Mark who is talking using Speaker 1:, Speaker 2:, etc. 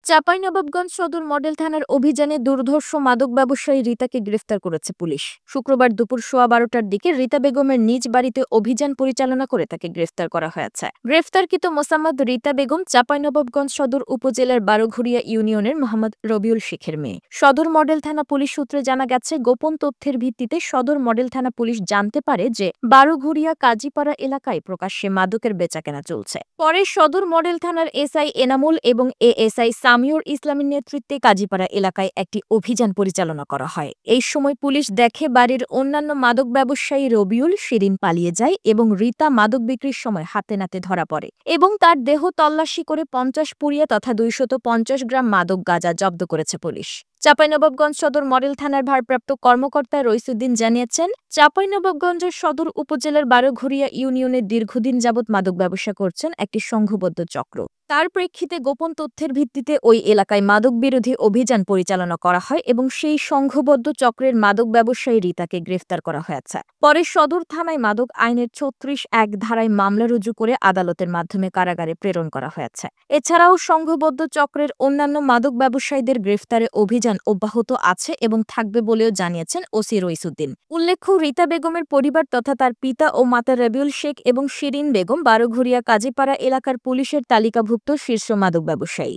Speaker 1: চাঁপাইনবাবগঞ্জ সদর মডেল থানার অভিযানে দুর্ধর্ষ মাদক ব্যবসায়ী রিতাকে গ্রেফতার করেছে পুলিশ। শুক্রবার দুপুর 12:15টার দিকে রিতা বেগমের নিজ বাড়িতে অভিযান পরিচালনা করে তাকে গ্রেফতার করা হয়েছে। গ্রেফতারকৃত মোসাম্মদ রিতা বেগম চাঁপাইনবাবগঞ্জ সদর উপজেলার বারোঘরিয়া ইউনিয়নের মোহাম্মদ রবিউল শেখের মেয়ে। সদর মডেল থানা পুলিশ সূত্রে জানা গেছে, গোপন তথ্যের ভিত্তিতে সদর মডেল থানা পুলিশ জানতে পারে যে বারোঘরিয়া কাজীপাড়া এলাকায় প্রকাশ্যে মাদকের বেচাকেনা চলছে। পরে সদর মডেল থানার এসআই এনামুল এবং এএসআই সামিউর ইসলামের নেতৃত্বে কাজীপাড়া এলাকায় একটি অভিযান পরিচালনা করা হয়। এই সময় পুলিশ দেখে বাড়ির অন্যান্য মাদক ব্যবসায়ী রবিউল, শিরিন পালিয়ে যায় এবং রিতা মাদক বিক্রির সময় হাতে নাতে ধরা পড়ে এবং তার দেহ তল্লাশি করে 50 পুড়িয়া তথা 250 গ্রাম মাদক গাঁজা জব্দ করেছে পুলিশ। চাঁপাইনবাবগঞ্জ সদর মডেল থানার ভারপ্রাপ্ত কর্মকর্তা রইসুদ্দিন জানিয়েছেন, চাঁপাইনবাবগঞ্জের সদর উপজেলার বারোঘরিয়া ইউনিয়নে দীর্ঘদিন যাবৎ মাদক ব্যবসা করছেন একটি সংঘবদ্ধ চক্র। তার প্রেক্ষিতে গোপন তথ্যের ভিত্তিতে ওই এলাকায় মাদক বিরোধী অভিযান পরিচালনা করা হয় এবং সেই সংঘবদ্ধ চক্রের মাদক ব্যবসায়ী রিতাকে গ্রেফতার করা হয়েছে। পরে সদর থানায় মাদক আইনের 36(1) ধারায় মামলা রুজু করে আদালতের মাধ্যমে কারাগারে প্রেরণ করা হয়েছে। এছাড়াও সংঘবদ্ধ চক্রের অন্যান্য মাদক ব্যবসায়ীদের গ্রেফতারে অভিযান অব্যাহত আছে এবং থাকবে বলেও জানিয়েছেন ওসি রইসুদ্দিন। উল্লেখ্য, রিতা বেগমের পরিবার তথা তার পিতা ও মাতা রবিউল শেখ এবং শিরিন বেগম বারোঘরিয়া কাজীপাড়া এলাকার পুলিশের তালিকাভুক্ত শীর্ষ মাদক ব্যবসায়ী।